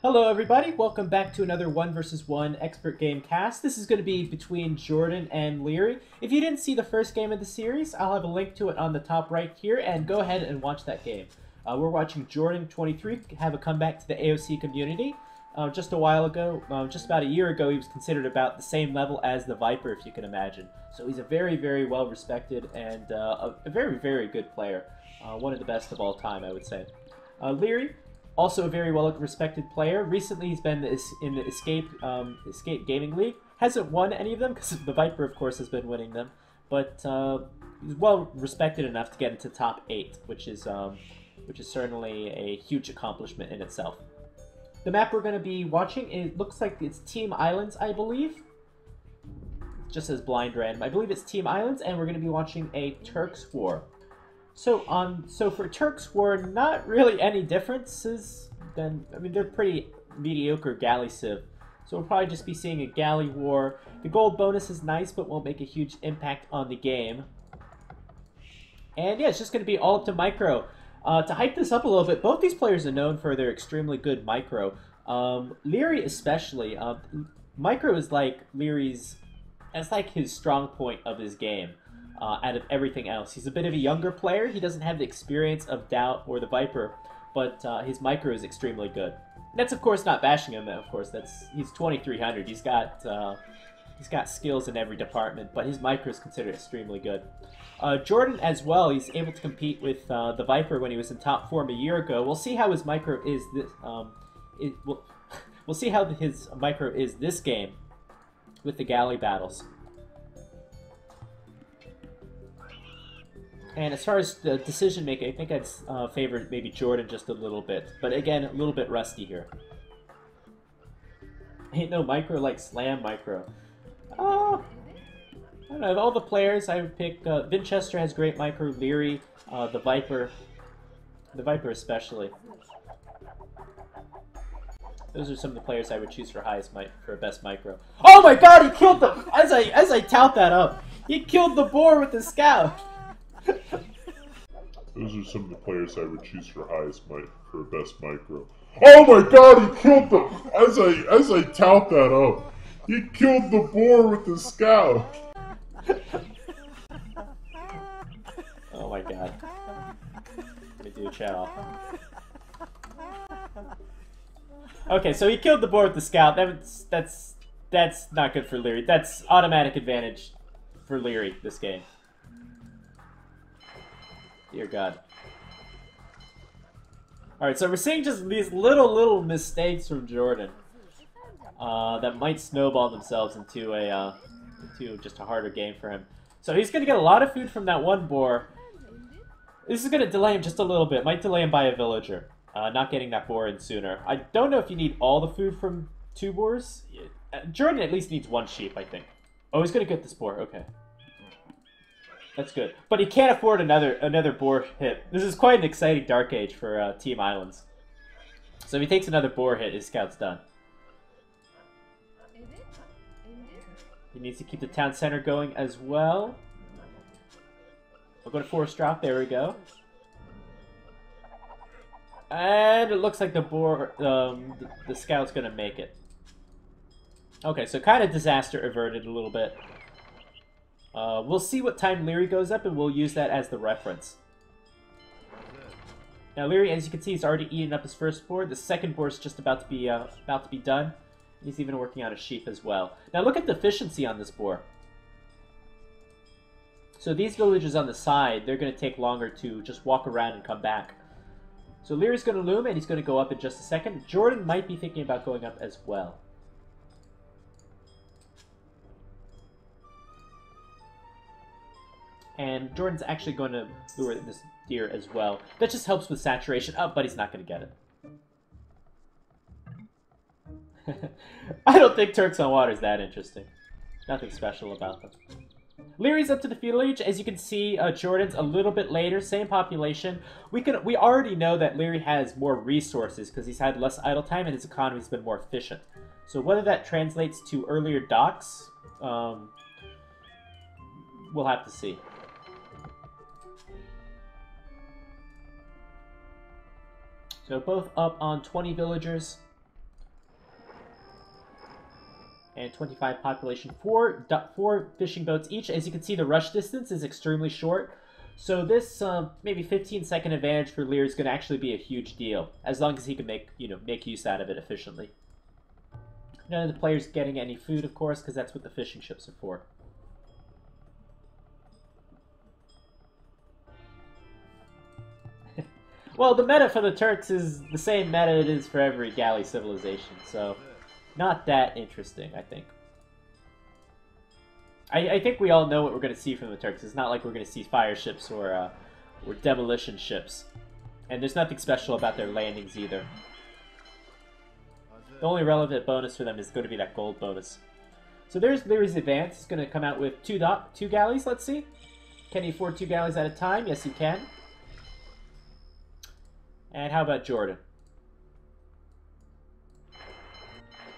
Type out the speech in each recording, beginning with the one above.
Hello everybody, welcome back to another 1 versus 1 expert game cast. This is going to be between Jordan and Leary. If you didn't see the first game of the series, I'll have a link to it on the top right here, and go ahead and watch that game. We're watching Jordan23 have a comeback to the AOC community. Just a while ago, just about a year ago, he was considered about the same level as TheViper, if you can imagine. So he's a very, very well respected and a very, very good player. One of the best of all time, I would say. Leary, also a very well-respected player. Recently, he's been in the Escape Gaming League. Hasn't won any of them, because TheViper, of course, has been winning them. But he's well-respected enough to get into top 8, which is certainly a huge accomplishment in itself. The map we're going to be watching, it looks like it's Team Islands, I believe. It just says blind random. I believe it's Team Islands, and we're going to be watching a Turks war. So for Turks war, not really any differences. They're pretty mediocre galley civ. So we'll probably just be seeing a galley war. The gold bonus is nice, but won't make a huge impact on the game. And yeah, it's just going to be all up to micro. To hype this up a little bit, both these players are known for their extremely good micro. Leary especially. Micro is like Leary's... That's like his strong point of his game. Out of everything else. He's a bit of a younger player. He doesn't have the experience of Doubt or TheViper, but his micro is extremely good. That's of course not bashing him. Of course, he's 2300. He's got skills in every department, but his micro is considered extremely good. Jordan as well. He's able to compete with TheViper when he was in top form a year ago. We'll see how his micro is this. We'll see how his micro is this game with the galley battles. And as far as the decision making, I think I'd favor maybe Jordan just a little bit. But again, a little bit rusty here. Ain't no micro like Slam micro. I don't know, of all the players, I would pick Winchester has great micro, Leary, TheViper especially. Those are some of the players I would choose for best micro. Oh my god, he killed the as I tout that up. He killed the boar with the scout. Those are some of the players I would choose for best micro. Oh my god, he killed them! As I tout that up, he killed the boar with the scout. Oh my god. Let me do a chat off. Okay, so he killed the boar with the scout. That's not good for Leary. That's automatic advantage for Leary this game. Dear God. Alright, so we're seeing just these little mistakes from Jordan that might snowball themselves into just a harder game for him. So he's going to get a lot of food from that one boar. This is going to delay him just a little bit. Might delay him by a villager. Not getting that boar in sooner. I don't know if you need all the food from 2 boars. Jordan at least needs 1 sheep, I think. Oh, he's going to get this boar. Okay. That's good. But he can't afford another boar hit. This is quite an exciting Dark Age for Team Islands. So if he takes another boar hit, his scout's done. He needs to keep the town center going as well. We'll go to Forest Drop. There we go. And it looks like the boar, the scout's going to make it. Okay, so kind of disaster averted a little bit. We'll see what time Leary goes up, and we'll use that as the reference. Now Leary, as you can see, he's already eaten up his first boar. The second boar is just about to be done. He's even working on a sheep as well. Now look at the efficiency on this boar. So these villages on the side, they're going to take longer to just walk around and come back. So Leary's going to loom, and he's going to go up in just a second. Jordan might be thinking about going up as well. And Jordan's actually going to lure this deer as well. That just helps with saturation. Oh, but he's not going to get it. I don't think Turks on water is that interesting. Nothing special about them. Leary's up to the Feudal Age. As you can see, Jordan's a little bit later. Same population. We already know that Leary has more resources because he's had less idle time and his economy's been more efficient. So whether that translates to earlier docks, we'll have to see. So both up on 20 villagers. And 25 population, four fishing boats each. As you can see, the rush distance is extremely short. So this maybe 15-second advantage for Lear is going to actually be a huge deal, as long as he can make use out of it efficiently. None of the players getting any food, of course, because that's what the fishing ships are for. Well, the meta for the Turks is the same meta it is for every galley civilization, so not that interesting, I think. I think we all know what we're going to see from the Turks. It's not like we're going to see fire ships or demolition ships. And there's nothing special about their landings either. The only relevant bonus for them is going to be that gold bonus. So there's Leary's advance. He's going to come out with two galleys, let's see. Can he afford 2 galleys at a time? Yes, he can. And how about Jordan?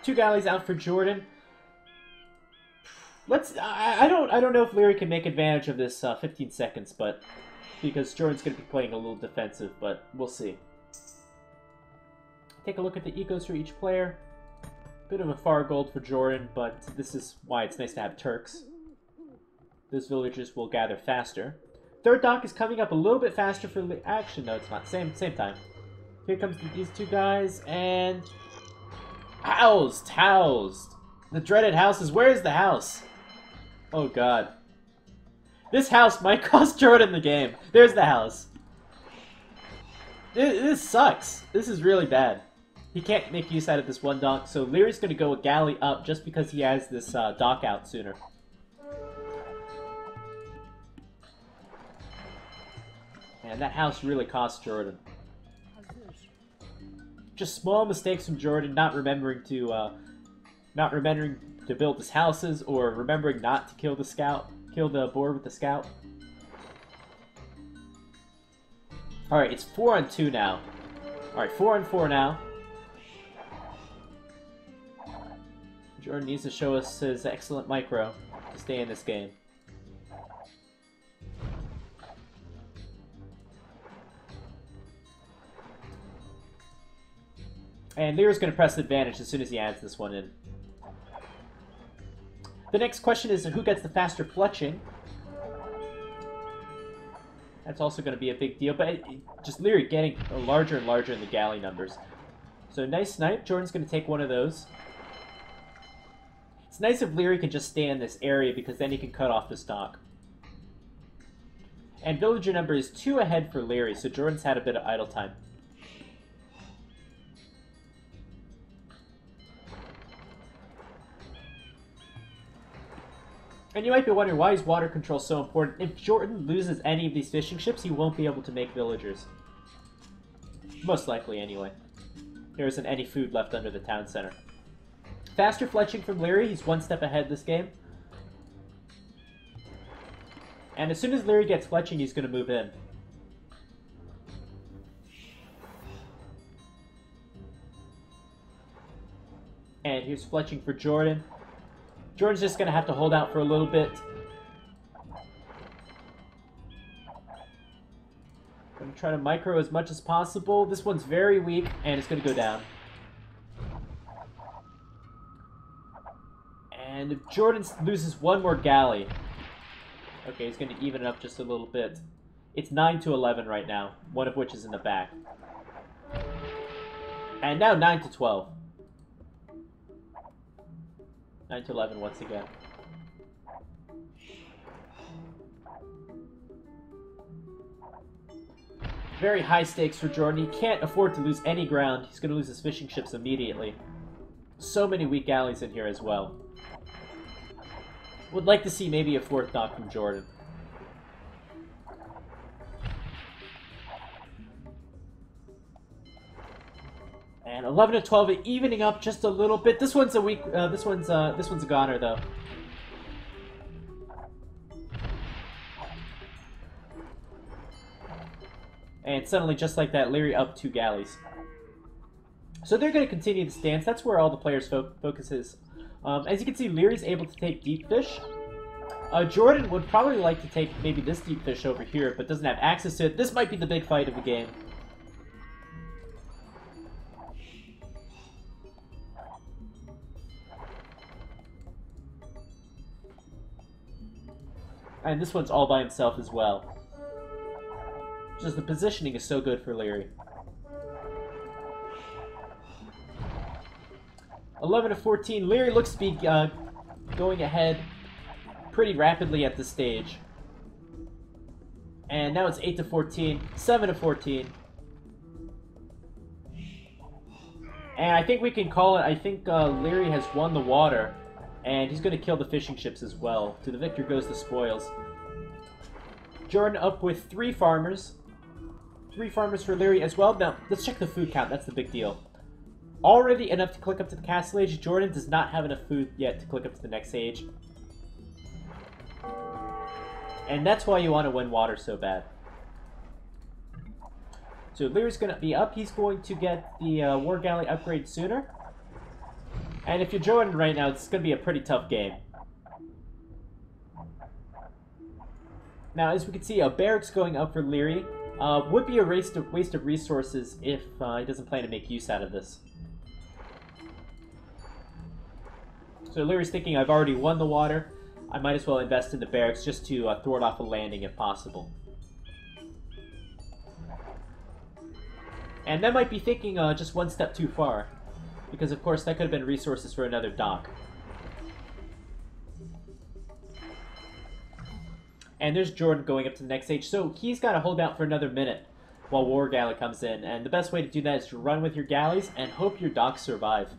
2 galleys out for Jordan. I don't know if Leary can make advantage of this 15 seconds, but because Jordan's going to be playing a little defensive, but we'll see. Take a look at the ecos for each player. Bit of a far gold for Jordan, but this is why it's nice to have Turks. Those villagers will gather faster. Third dock is coming up a little bit faster for action. No, it's not. Same time. Here comes these 2 guys, and housed. The dreaded houses. Where is the house? Oh god. This house might cost Jordan the game. There's the house. This sucks. This is really bad. He can't make use out of this 1 dock, so Leary's going to go a galley up just because he has this dock out sooner. And that house really cost Jordan. Just small mistakes from Jordan, not remembering to build his houses, or remembering not to kill the boar with the scout. Alright, it's 4-on-2 now. Alright, 4-on-4 now. Jordan needs to show us his excellent micro to stay in this game. And Lear's going to press advantage as soon as he adds this one in. The next question is who gets the faster fletching. That's also going to be a big deal, but just Leary getting larger and larger in the galley numbers. So nice snipe. Jordan's going to take one of those. It's nice if Leary can just stay in this area because then he can cut off the stock. And villager number is 2 ahead for Leary, so Jordan's had a bit of idle time. And you might be wondering, why is water control so important? If Jordan loses any of these fishing ships, he won't be able to make villagers. Most likely, anyway. There isn't any food left under the town center. Faster fletching from Leary. He's 1 step ahead this game. And as soon as Leary gets fletching, he's going to move in. And here's fletching for Jordan. Jordan's just going to have to hold out for a little bit. Going to try to micro as much as possible. This one's very weak, and it's going to go down. And if Jordan loses 1 more galley... Okay, he's going to even it up just a little bit. It's 9-11 right now, one of which is in the back. And now 9-12. 9-11 once again. Very high stakes for Jordan. He can't afford to lose any ground. He's going to lose his fishing ships immediately. So many weak galleys in here as well. Would like to see maybe a 4th dock from Jordan. And 11-12, evening up just a little bit. This one's a weak. This one's a goner though. And suddenly, just like that, Leary up 2 galleys. So they're going to continue the stance. That's where all the players' focus is. As you can see, Leary's able to take deep fish. Jordan would probably like to take maybe this deep fish over here, but doesn't have access to it. This might be the big fight of the game. And this one's all by himself as well. Just the positioning is so good for Leary. 11 to 14. Leary looks to be going ahead pretty rapidly at this stage. And now it's 8 to 14, 7 to 14. And I think we can call it, I think Leary has won the water. And he's going to kill the fishing ships as well. To the victor goes the spoils. Jordan up with 3 farmers. 3 farmers for Leary as well. Now, let's check the food count. That's the big deal. Already enough to click up to the castle age. Jordan does not have enough food yet to click up to the next age. And that's why you want to win water so bad. So Leary's going to be up. He's going to get the War Galley upgrade sooner. And if you're Jordan right now, it's going to be a pretty tough game. Now, as we can see, a barracks going up for Leary would be a waste of resources if he doesn't plan to make use out of this. So Leary's thinking, I've already won the water. I might as well invest in the barracks just to thwart off a landing if possible. And that might be thinking just one step too far. Because, of course, that could have been resources for another dock. And there's Jordan going up to the next stage. So he's got to hold out for another minute while War Galley comes in. And the best way to do that is to run with your galleys and hope your docks survive.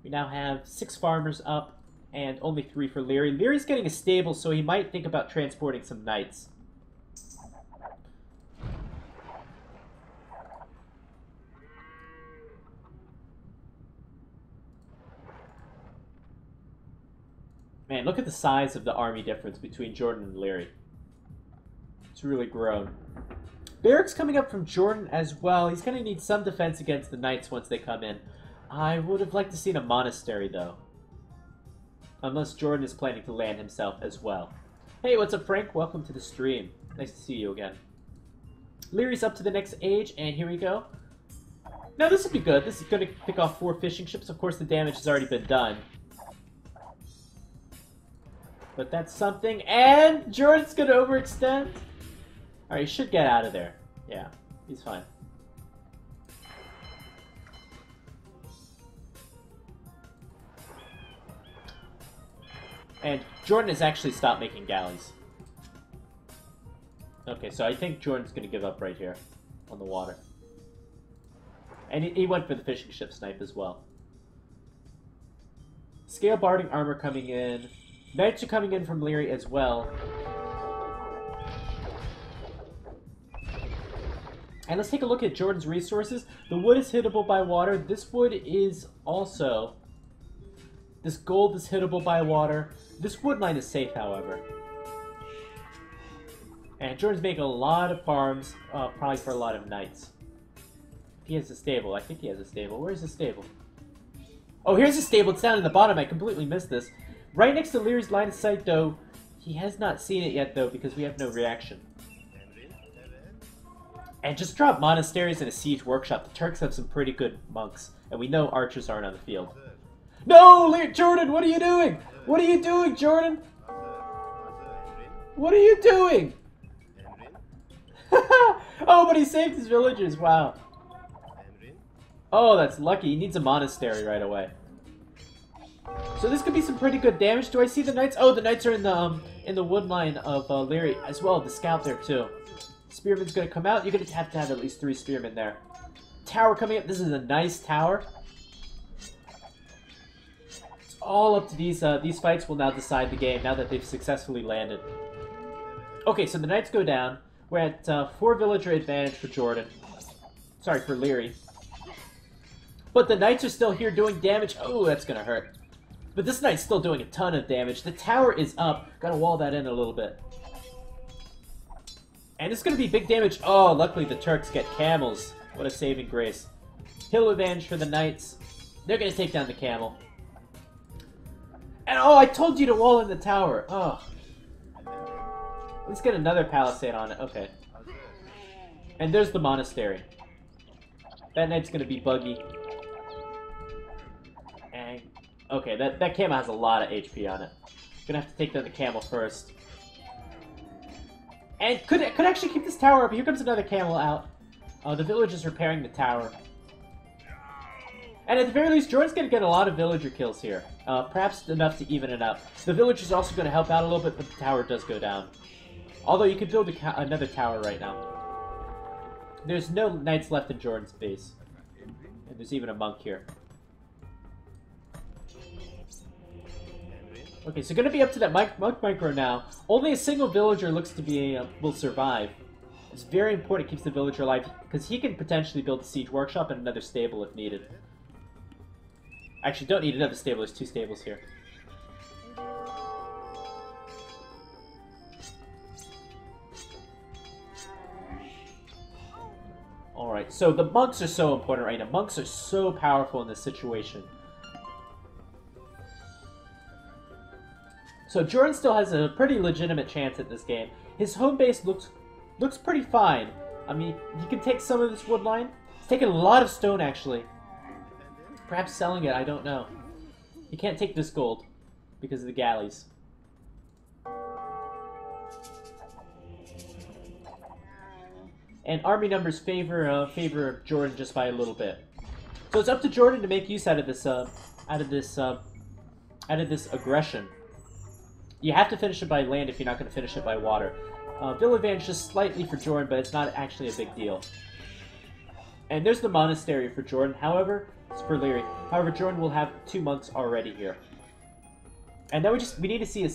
We now have 6 farmers up and only 3 for Leary. Leary's getting a stable, so he might think about transporting some knights. Man, look at the size of the army difference between Jordan and Leary. It's really grown. Barracks coming up from Jordan as well. He's going to need some defense against the knights once they come in. I would have liked to see a monastery, though. Unless Jordan is planning to land himself as well. Hey, what's up, Frank? Welcome to the stream. Nice to see you again. Leary's up to the next age, and here we go. Now, this would be good. This is going to pick off 4 fishing ships. Of course, the damage has already been done. But that's something. And Jordan's going to overextend. Alright, he should get out of there. Yeah, he's fine. And Jordan has actually stopped making galleys. Okay, so I think Jordan's going to give up right here on the water. And he went for the fishing ship snipe as well. Scale barding armor coming in. Knights are coming in from Leary as well. And let's take a look at Jordan's resources. The wood is hittable by water. This wood is also... This gold is hittable by water. This wood line is safe, however. And Jordan's making a lot of farms, probably for a lot of knights. He has a stable. I think he has a stable. Where's the stable? Oh, here's the stable. It's down in the bottom. I completely missed this. Right next to Leary's line of sight, though. He has not seen it yet, though, because we have no reaction. And just drop monasteries in a siege workshop. The Turks have some pretty good monks, and we know archers aren't on the field. No, Jordan, what are you doing? What are you doing, Jordan? What are you doing? Oh, but he saved his villagers. Wow. Oh, that's lucky. He needs a monastery right away. So this could be some pretty good damage. Do I see the knights? Oh, the knights are in the wood line of Leary as well. The scout there too. Spearman's gonna come out. You're gonna have to have at least 3 spearmen there. Tower coming up. This is a nice tower. It's all up to these fights will now decide the game now that they've successfully landed. Okay, so the knights go down. We're at 4 villager advantage for Jordan. Sorry, for Leary. But the knights are still here doing damage. Oh, that's gonna hurt. But this knight's still doing a ton of damage. The tower is up. Gotta wall that in a little bit. And it's gonna be big damage. Oh, luckily the Turks get camels. What a saving grace. Hill advantage for the knights. They're gonna take down the camel. And oh, I told you to wall in the tower. Oh. Let's get another palisade on it. Okay. And there's the monastery. That knight's gonna be buggy. And Okay, that camel has a lot of HP on it. Gonna have to take down the camel first. And could actually keep this tower up. Here comes another camel out. The village is repairing the tower. And at the very least, Jordan's going to get a lot of villager kills here. Perhaps enough to even it up. The village is also going to help out a little bit, but the tower does go down. Although you could build another tower right now. There's no knights left in Jordan's base. And there's even a monk here. Okay, so going to be up to that monk micro now. Only a single villager looks to be will survive. It's very important it keeps the villager alive, because he can potentially build a siege workshop and another stable if needed. Actually, don't need another stable. There's 2 stables here. Alright, so the monks are so important right now. Monks are so powerful in this situation. So Jordan still has a pretty legitimate chance at this game. His home base looks pretty fine. I mean, he can take some of this wood line. He's taking a lot of stone, actually. Perhaps selling it, I don't know. He can't take this gold because of the galleys. And army numbers favor Jordan just by a little bit. So it's up to Jordan to make use out of this aggression. You have to finish it by land if you're not going to finish it by water. Bill advantage just slightly for Jordan, but it's not actually a big deal. And there's the monastery for Jordan. However, it's for Leary. However, Jordan will have 2 monks already here. And then we need to see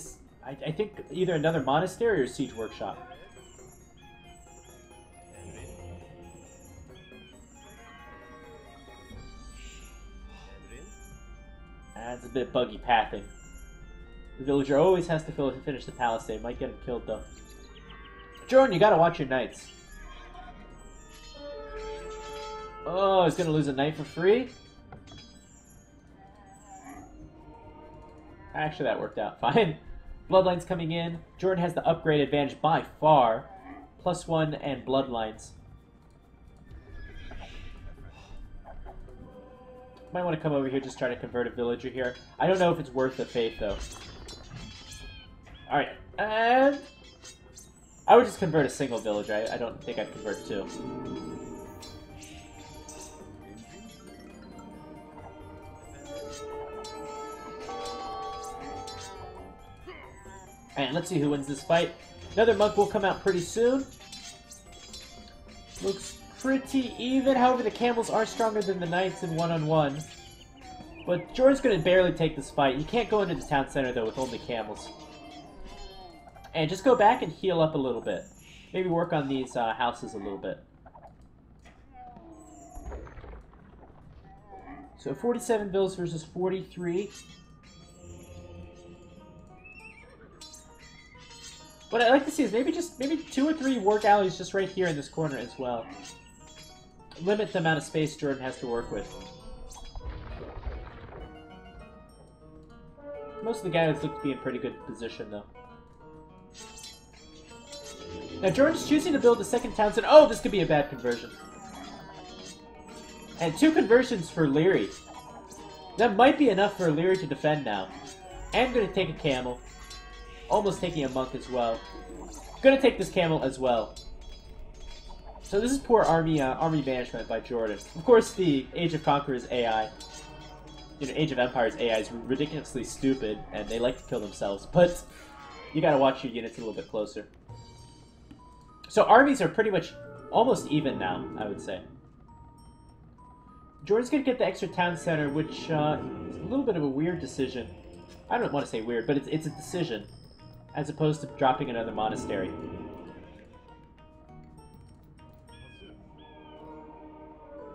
I think either another monastery or siege workshop. That's a bit buggy pathing. The villager always has to finish the palisade. Might get him killed though. Jordan, you gotta watch your knights. Oh, he's gonna lose a knight for free? Actually, that worked out fine. Bloodlines coming in. Jordan has the upgrade advantage by far. +1 and bloodlines. Might want to come over here, just try to convert a villager here. I don't know if it's worth the faith, though. Alright, and I would just convert a single villager. I don't think I'd convert 2. And let's see who wins this fight. Another monk will come out pretty soon. Looks pretty even. However, the camels are stronger than the knights in one-on-one. But Jordan's going to barely take this fight. You can't go into the town center, though, with only camels. And just go back and heal up a little bit. Maybe work on these houses a little bit. So 47 bills versus 43. What I'd like to see is maybe 2 or 3 war galleys just right here in this corner as well. Limit the amount of space Jordan has to work with. Most of the galleys look to be in pretty good position, though. Now, Jordan's choosing to build a second town center. Oh, this could be a bad conversion. And 2 conversions for Leary. That might be enough for Leary to defend now. I'm going to take a camel. Almost taking a monk as well. Going to take this camel as well. So this is poor army management by Jordan. Of course, the Age of Conquerors AI, Age of Empires AI is ridiculously stupid, and they like to kill themselves. But you got to watch your units a little bit closer. So armies are pretty much almost even now, I would say. Jordan's going to get the extra town center, which is a little bit of a weird decision. I don't want to say weird, but it's a decision, as opposed to dropping another monastery.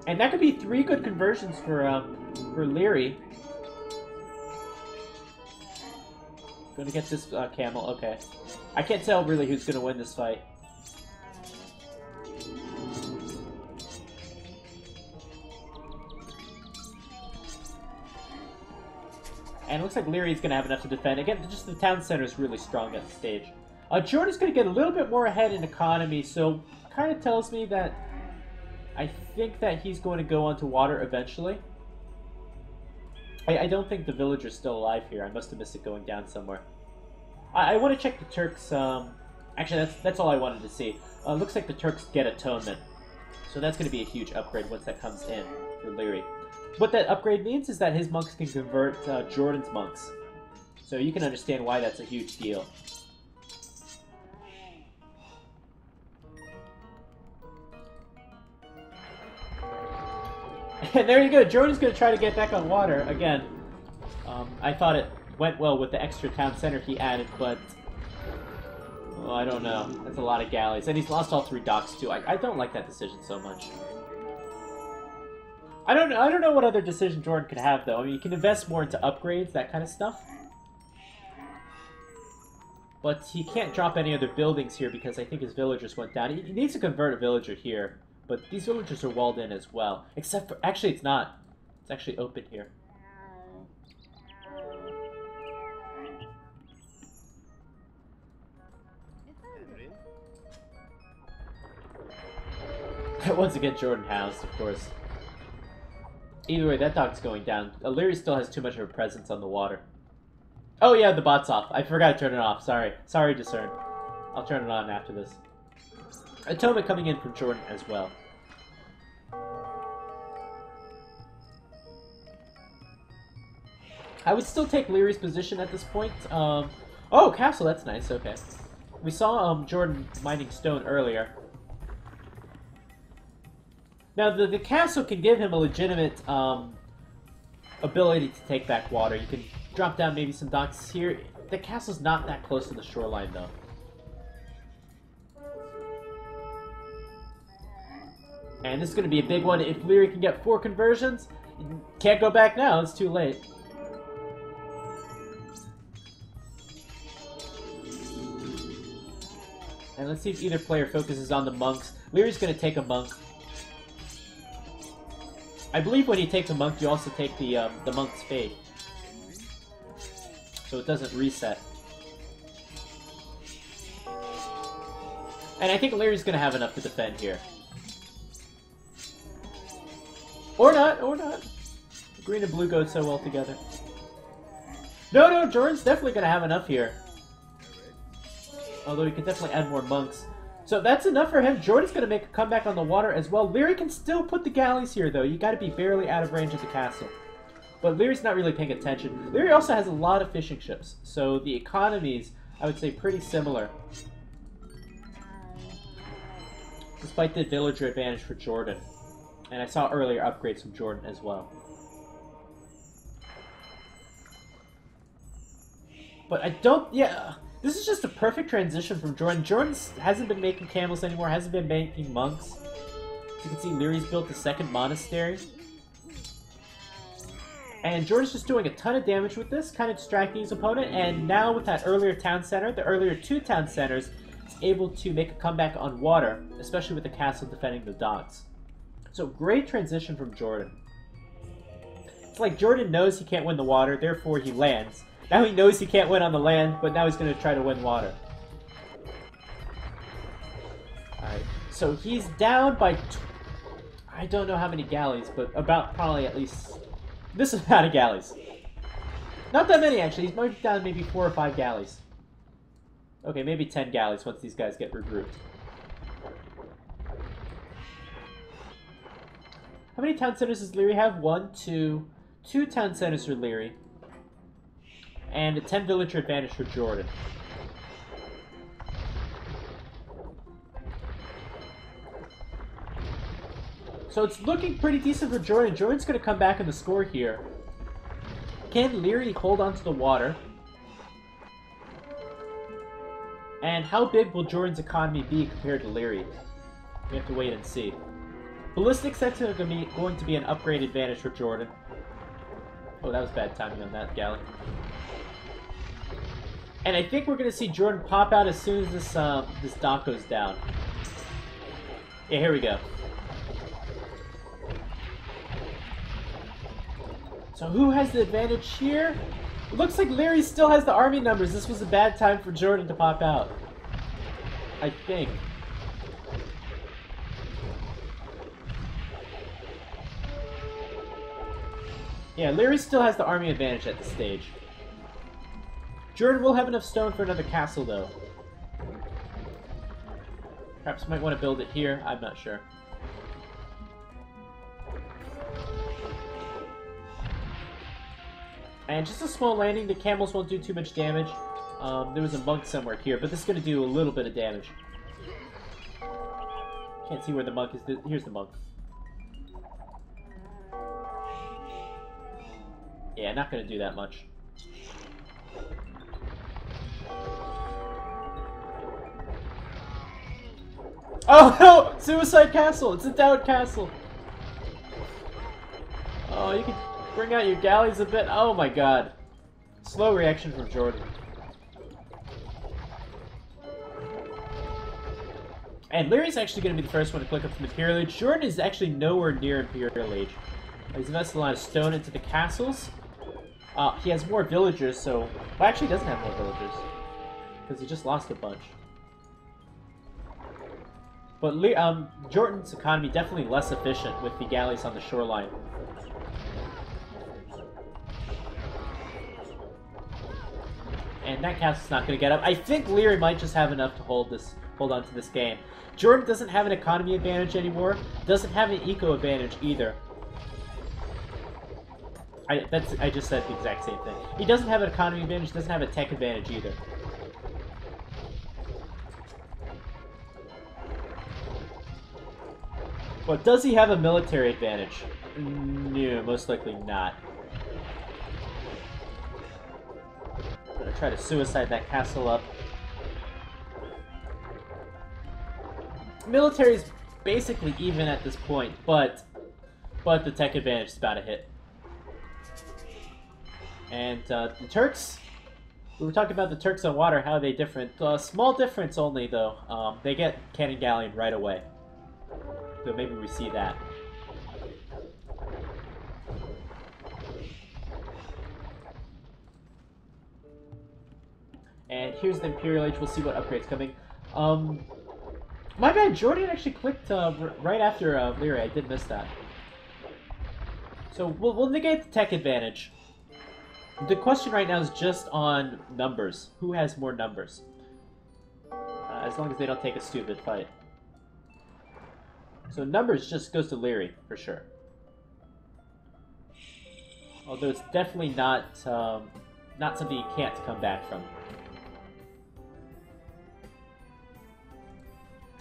And that could be 3 good conversions for Leary. Going to get this camel, okay. I can't tell really who's going to win this fight. And it looks like Leary's going to have enough to defend. Again, just the town center is really strong at the stage. Jordan's going to get a little bit more ahead in economy, so kind of tells me that I think that he's going to go onto water eventually. I don't think the villager's still alive here. I must have missed it going down somewhere. I want to check the Turks. Actually, that's all I wanted to see. Looks like the Turks get atonement. So that's going to be a huge upgrade once that comes in for Leary. What that upgrade means is that his monks can convert Jordan's monks. So you can understand why that's a huge deal. And there you go. Jordan's going to try to get back on water again. I thought it went well with the extra town center he added, but well, I don't know. That's a lot of galleys, and he's lost all 3 docks too. I don't like that decision so much. I don't know what other decision Jordan could have though. I mean, you can invest more into upgrades, that kind of stuff. But he can't drop any other buildings here because I think his villagers went down. He needs to convert a villager here, but these villagers are walled in as well. Except for, actually it's not. It's actually open here. Once again, Jordan housed, of course. Either way, that dock's going down. Leary still has too much of a presence on the water. Oh yeah, the bot's off. I forgot to turn it off. Sorry. Sorry, Discern. I'll turn it on after this. Atonement coming in from Jordan as well. I would still take Leary's position at this point. Oh, castle, that's nice, okay. We saw Jordan mining stone earlier. Now, the castle can give him a legitimate ability to take back water. You can drop down maybe some docks here. The castle's not that close to the shoreline, though. And this is going to be a big one. If Leary can get 4 conversions, can't go back now. It's too late. And let's see if either player focuses on the monks. Leary's going to take a monk. I believe when you take the monk, you also take the monk's faith. So it doesn't reset. And I think Leary's going to have enough to defend here. Or not, or not. Green and blue go so well together. No, Jordan's definitely going to have enough here. Although he could definitely add more monks. So that's enough for him. Jordan's going to make a comeback on the water as well. Leary can still put the galleys here, though. You got to be barely out of range of the castle. But Leary's not really paying attention. Leary also has a lot of fishing ships. So the economy's, I would say, pretty similar. Despite the villager advantage for Jordan. And I saw earlier upgrades from Jordan as well. But I don't... Yeah... This is just a perfect transition from Jordan. Jordan hasn't been making camels anymore, hasn't been making monks. As you can see, Leary's built a second monastery. And Jordan's just doing a ton of damage with this, kind of distracting his opponent. And now with that earlier town center, the earlier 2 town centers, is able to make a comeback on water, especially with the castle defending the docks. So great transition from Jordan. It's like Jordan knows he can't win the water, therefore he lands. Now he knows he can't win on the land, but now he's going to try to win water. Alright, so he's down by... I don't know how many galleys, but about probably at least... This amount of galleys. Not that many, actually. He's down maybe 4 or 5 galleys. Okay, maybe 10 galleys once these guys get regrouped. How many town centers does Leary have? 1, 2... 2 town centers for Leary. And a 10 villager advantage for Jordan. So it's looking pretty decent for Jordan. Jordan's going to come back in the score here. Can Leary hold on to the water? And how big will Jordan's economy be compared to Leary? We have to wait and see. Ballistic sets are going to be an upgrade advantage for Jordan. Oh, that was bad timing on that galley. And I think we're going to see Jordan pop out as soon as this dock goes down. Yeah, here we go. So who has the advantage here? It looks like Leary still has the army numbers. This was a bad time for Jordan to pop out. I think. Yeah, Leary still has the army advantage at this stage. Jordan will have enough stone for another castle, though. Perhaps might want to build it here. I'm not sure. And just a small landing. The camels won't do too much damage. There was a monk somewhere here, but this is going to do a little bit of damage. Can't see where the monk is. Here's the monk. Yeah, not going to do that much. Oh no! Suicide Castle! It's a doubt castle! Oh, you can bring out your galleys a bit. Oh my god. Slow reaction from Jordan. And Leary's actually going to be the first one to click up from Imperial Age. Jordan is actually nowhere near Imperial Age. He's invested a lot of stone into the castles. He has more villagers, so... Well, actually he doesn't have more villagers. Because he just lost a bunch. But Jordan's economy definitely less efficient with the galleys on the shoreline. And that castle's not going to get up. I think Leary might just have enough to hold on to this game. Jordan doesn't have an economy advantage anymore. Doesn't have an eco advantage either. I just said the exact same thing. He doesn't have an economy advantage. Doesn't have a tech advantage either. But does he have a military advantage? No, most likely not. I'm gonna try to suicide that castle up. Military is basically even at this point, but the tech advantage is about to hit. And the Turks, we were talking about the Turks on water, how are they different? Small difference only, though. They get cannon galleon right away. So maybe we see that. And here's the Imperial Age. We'll see what upgrades coming. My bad, Jordan actually clicked right after Leary. I did miss that. So we'll negate the tech advantage. The question right now is just on numbers. Who has more numbers? As long as they don't take a stupid fight. So numbers just goes to Leary, for sure. Although it's definitely not something you can't come back from.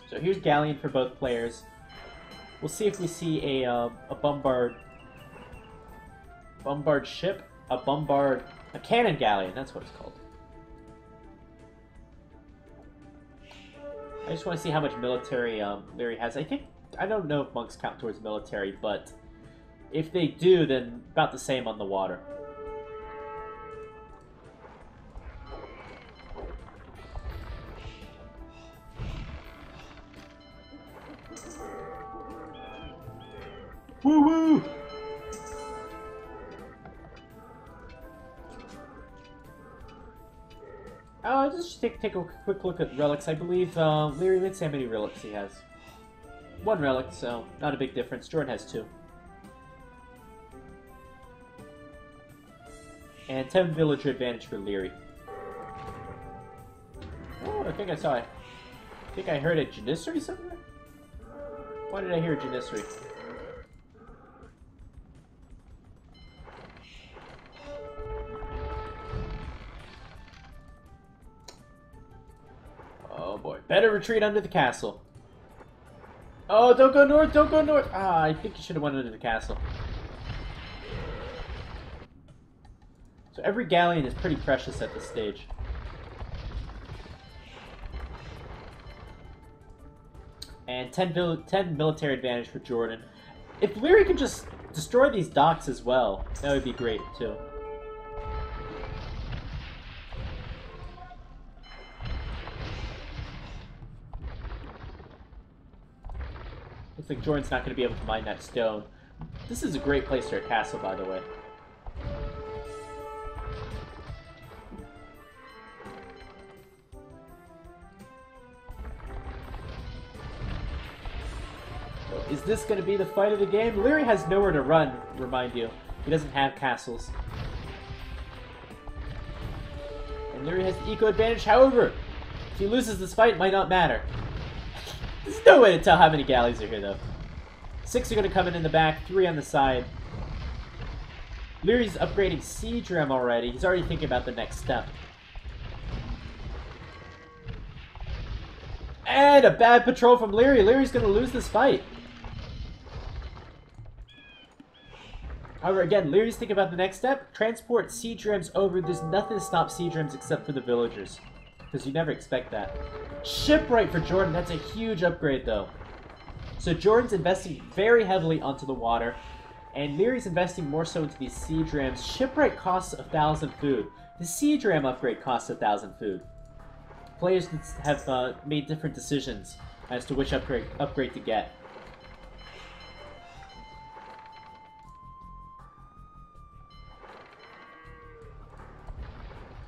So here's Galleon for both players. We'll see if we see a bombard ship, a cannon galleon. That's what it's called. I just want to see how much military Leary has. I don't know if monks count towards military, but if they do, then about the same on the water. Woo woo! Just take a quick look at relics. I believe Leary, let's see how many relics he has. 1 relic, so not a big difference. Jordan has 2. And 10 villager advantage for Leary. Oh, I think I heard a Janissary somewhere? Why did I hear a Janissary? Oh boy. Better retreat under the castle. Oh, don't go north, don't go north! Ah, I think you should have went under the castle. So every galleon is pretty precious at this stage. And 10 military advantage for Jordan. If Leary could just destroy these docks as well, that would be great too. Looks like Jordan's not going to be able to mine that stone. This is a great place for a castle, by the way. So is this going to be the fight of the game? Leary has nowhere to run, remind you. He doesn't have castles. And Leary has the eco advantage. However, if he loses this fight, it might not matter. There's no way to tell how many galleys are here, though. 6 are going to come in the back, 3 on the side. Leary's upgrading siege ram already. He's already thinking about the next step. And a bad patrol from Leary. Leary's going to lose this fight. However, again, Leary's thinking about the next step. Transport siege rams over. There's nothing to stop siege rams except for the villagers. Because you never expect that. Shipwright for Jordan. That's a huge upgrade, though. So Jordan's investing very heavily onto the water. And Leary's investing more so into these siege rams. Shipwright costs 1,000 food. The siege ram upgrade costs 1,000 food. Players have made different decisions as to which upgrade to get.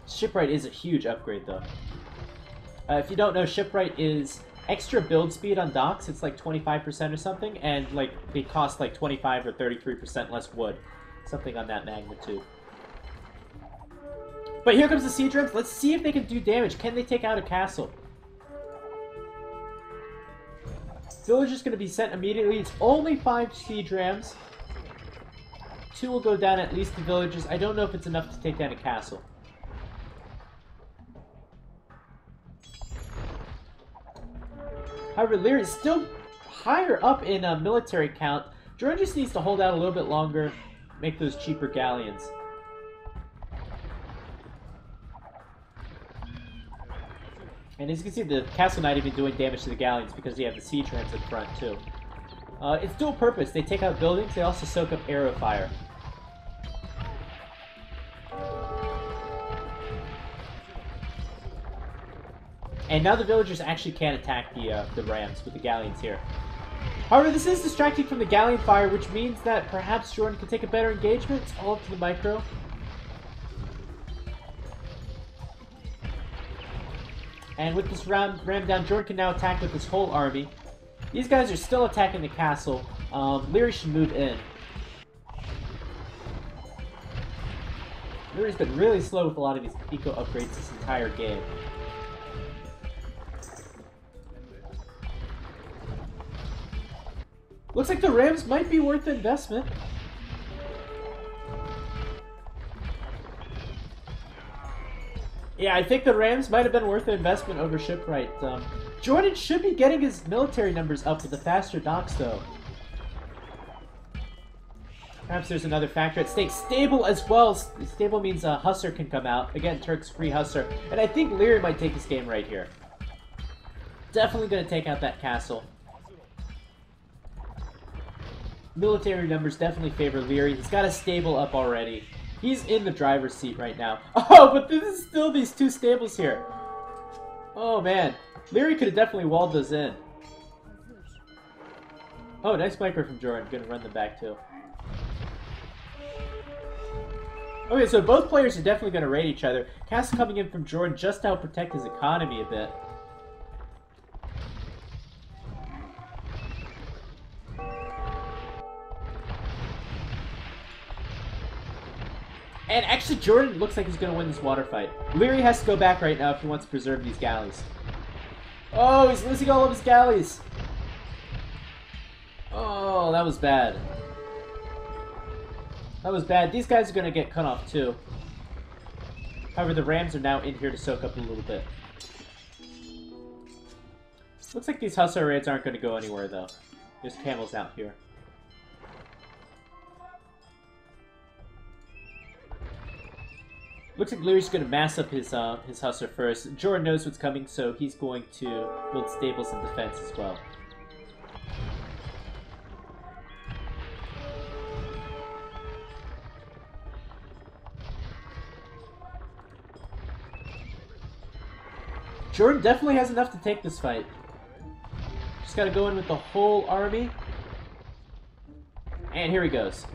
Shipwright is a huge upgrade, though. If you don't know, Shipwright is extra build speed on docks. It's like 25% or something, and like they cost like 25 or 33% less wood. Something on that magnitude. But here comes the siege rams. Let's see if they can do damage. Can they take out a castle? Villager's going to be sent immediately. It's only 5 siege rams. 2 will go down at least to villagers. I don't know if it's enough to take down a castle. However, Leary is still higher up in military count. Jordan just needs to hold out a little bit longer, make those cheaper galleons. And as you can see, the castle not even doing damage to the galleons because you have the siege rams in front too. It's dual purpose. They take out buildings, they also soak up arrow fire. And now the villagers actually can't attack the rams with the galleons here. However, this is distracting from the galleon fire, which means that perhaps Jordan can take a better engagement. It's all up to the micro. And with this ram down, Jordan can now attack with his whole army. These guys are still attacking the castle. Leary should move in. Leary's been really slow with a lot of these eco upgrades this entire game. Looks like the rams might be worth the investment. Yeah, I think the rams might have been worth the investment over Shipwright. Jordan should be getting his military numbers up with the faster docks, though. Perhaps there's another factor at stake. Stable as well. Stable means a Hussar can come out. Again, Turks free Hussar. And I think Leary might take this game right here. Definitely going to take out that castle. Military numbers definitely favor Leary. He's got a stable up already. He's in the driver's seat right now. Oh, but there's still these 2 stables here. Oh, man. Leary could have definitely walled those in. Oh, nice micro from Jordan. Gonna run them back, too. Okay, so both players are definitely gonna raid each other. Castle coming in from Jordan just to help protect his economy a bit. And actually, Jordan looks like he's going to win this water fight. Leary has to go back right now if he wants to preserve these galleys. Oh, he's losing all of his galleys. Oh, that was bad. That was bad. These guys are going to get cut off too. However, the rams are now in here to soak up a little bit. Looks like these Hussar raids aren't going to go anywhere though. There's camels out here. Looks like Leary's going to mass up his Hussar first. Jordan knows what's coming, so he's going to build stables and defense as well. Jordan definitely has enough to take this fight. Just got to go in with the whole army. And here he goes.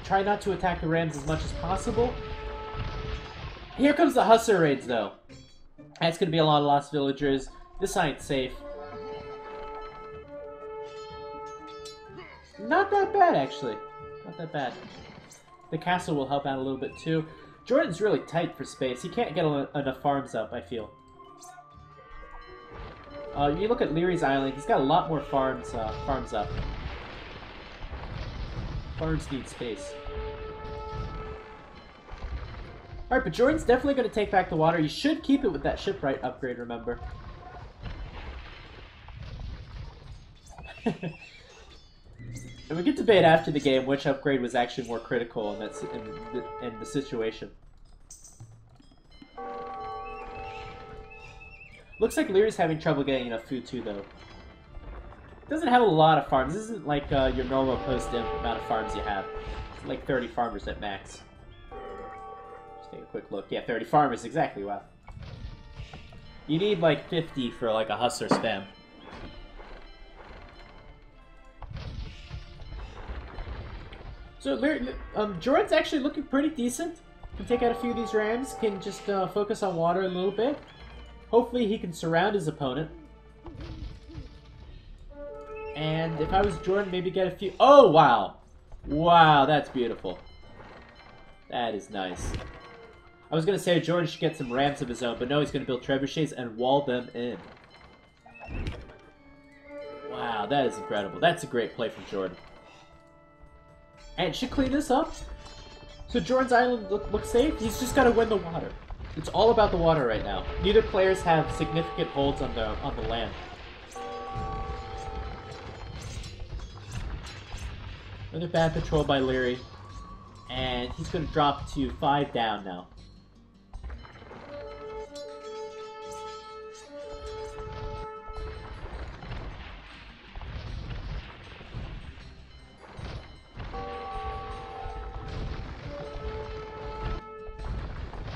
Try not to attack the rams as much as possible. Here comes the Hussar raids, though. That's going to be a lot of lost villagers. This ain't safe. Not that bad, actually. Not that bad. The castle will help out a little bit too. Jordan's really tight for space. He can't get enough farms up, I feel. You look at Leary's island, he's got a lot more farms up. Farms need space. Alright, but Jordan's definitely going to take back the water. You should keep it with that shipwright upgrade, remember. And we can debate after the game which upgrade was actually more critical in the situation. Looks like Leary's having trouble getting enough food too, though. Doesn't have a lot of farms. This isn't like your normal post-imp amount of farms you have. It's like 30 farmers at max. Just take a quick look. Yeah, 30 farmers, exactly, wow. You need like 50 for like a hustler spam. So Jordan's actually looking pretty decent. Can take out a few of these rams, can just focus on water a little bit. Hopefully he can surround his opponent. And if I was Jordan, maybe get a few... Oh, wow! Wow, that's beautiful. That is nice. I was going to say Jordan should get some rams of his own, but no, he's going to build trebuchets and wall them in. Wow, that is incredible. That's a great play from Jordan. And should clean this up. So Jordan's island looks safe. He's just got to win the water. It's all about the water right now. Neither players have significant holds on the land. Another bad patrol by Leary. And he's going to drop to 5 down now.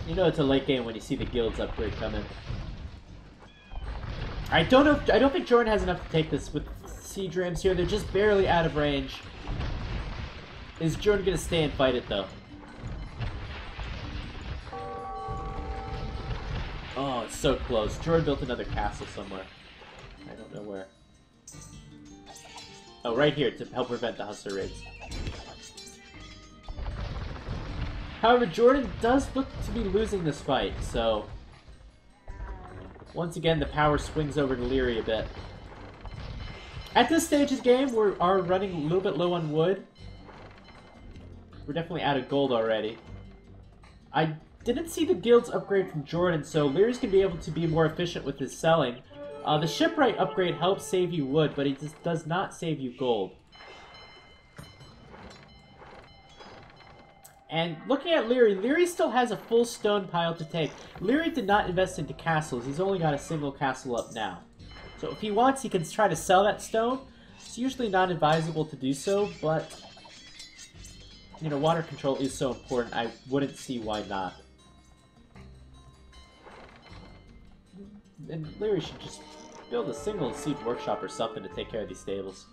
You know it's a late game when you see the guilds upgrade come in. I don't think Jordan has enough to take this with siege rams here. They're just barely out of range. Is Jordan gonna stay and fight it though? Oh, it's so close. Jordan built another castle somewhere. I don't know where. Oh, right here to help prevent the hustler raids. However, Jordan does look to be losing this fight, so... Once again, the power swings over to Leary a bit. At this stage of the game, we are running a little bit low on wood. We're definitely out of gold already. I didn't see the guilds upgrade from Jordan, so Leary's going to be able to be more efficient with his selling. The shipwright upgrade helps save you wood, but it just does not save you gold. And looking at Leary, Leary still has a full stone pile to take. Leary did not invest into castles. He's only got a single castle up now. So if he wants, he can try to sell that stone. It's usually not advisable to do so, but... You know, water control is so important, I wouldn't see why not. And Leary should just build a single siege workshop or something to take care of these stables.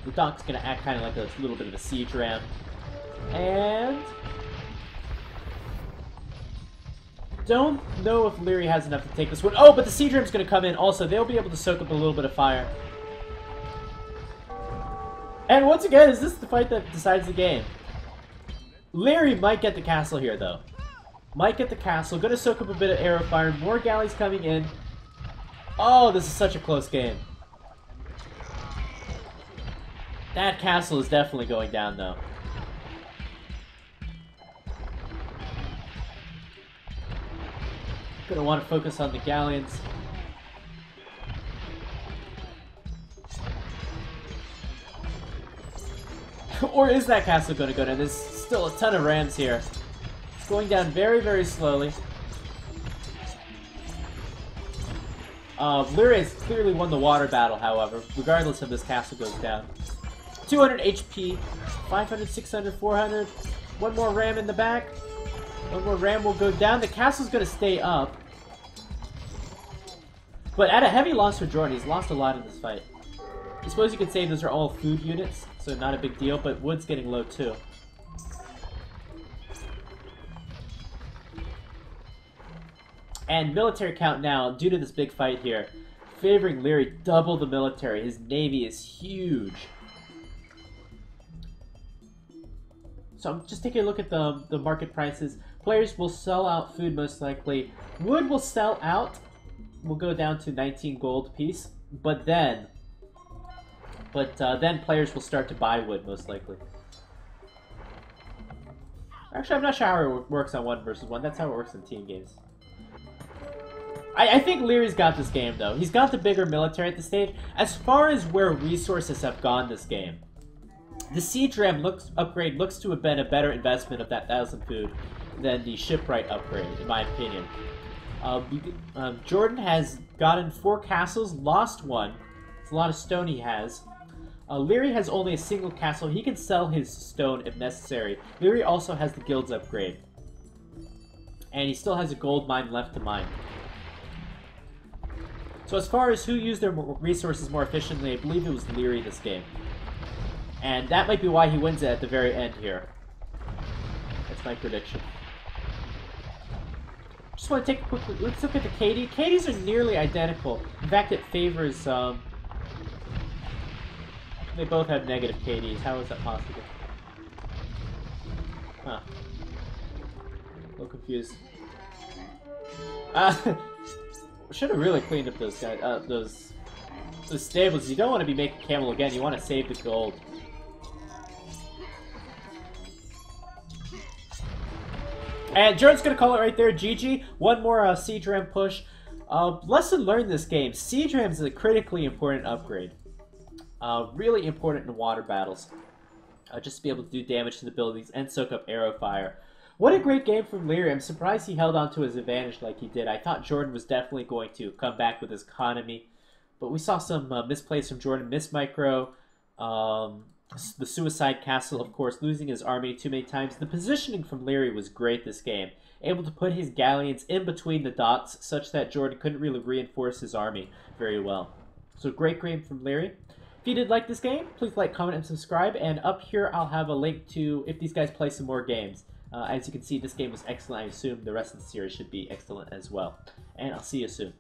The dock's gonna act kind of like a little bit of a siege ram. And... don't know if Leary has enough to take this one. Oh, but the siege ram's gonna come in also. They'll be able to soak up a little bit of fire. And once again, is this the fight that decides the game? Leary might get the castle here, though. Might get the castle. Gonna soak up a bit of arrow fire. More galleys coming in. Oh, this is such a close game. That castle is definitely going down, though. Gonna want to focus on the galleons. Or is that castle going to go down? There's still a ton of rams here. It's going down very, very slowly. Leary has clearly won the water battle, however, regardless if this castle goes down. 200 HP, 500, 600, 400. One more ram in the back. One more ram will go down. The castle's going to stay up. But at a heavy loss for Jordan, he's lost a lot in this fight. I suppose you could say those are all food units, so not a big deal, but wood's getting low too. And military count now, due to this big fight here, favoring Leary double the military. His navy is huge. So I'm just taking a look at the market prices. Players will sell out food most likely. Wood will sell out. We'll go down to 19 gold apiece. But then players will start to buy wood most likely. Actually, I'm not sure how it works on 1 versus 1. That's how it works in team games. I think Leary's got this game, though. He's got the bigger military at this stage. As far as where resources have gone this game, the siege ram upgrade looks to have been a better investment of that 1,000 food than the shipwright upgrade, in my opinion. Jordan has gotten 4 castles, lost 1. It's a lot of stone he has. Leary has only a single castle. He can sell his stone if necessary. Leary also has the guilds upgrade. And he still has a gold mine left to mine. So as far as who used their resources more efficiently, I believe it was Leary this game. And that might be why he wins it at the very end here. That's my prediction. Just want to take a quick look. Let's look at the KD. KDs are nearly identical. In fact, it favors... They both have negative KDs. How is that possible? Huh. A little confused. Should have really cleaned up those guys. Those stables. You don't want to be making camel again. You want to save the gold. And Jordan's gonna call it right there. GG. One more siege ram push. Lesson learned this game. Siege ram is a critically important upgrade. Really important in water battles. Just to be able to do damage to the buildings and soak up arrow fire. What a great game from Leary. I'm surprised he held on to his advantage like he did. I thought Jordan was definitely going to come back with his economy. But we saw some misplays from Jordan. Miss micro. The suicide castle, of course, losing his army too many times. The positioning from Leary was great this game. Able to put his galleons in between the dots such that Jordan couldn't really reinforce his army very well. So great game from Leary. If you did like this game, please like, comment, and subscribe. And up here, I'll have a link to if these guys play some more games. As you can see, this game was excellent. I assume the rest of the series should be excellent as well. And I'll see you soon.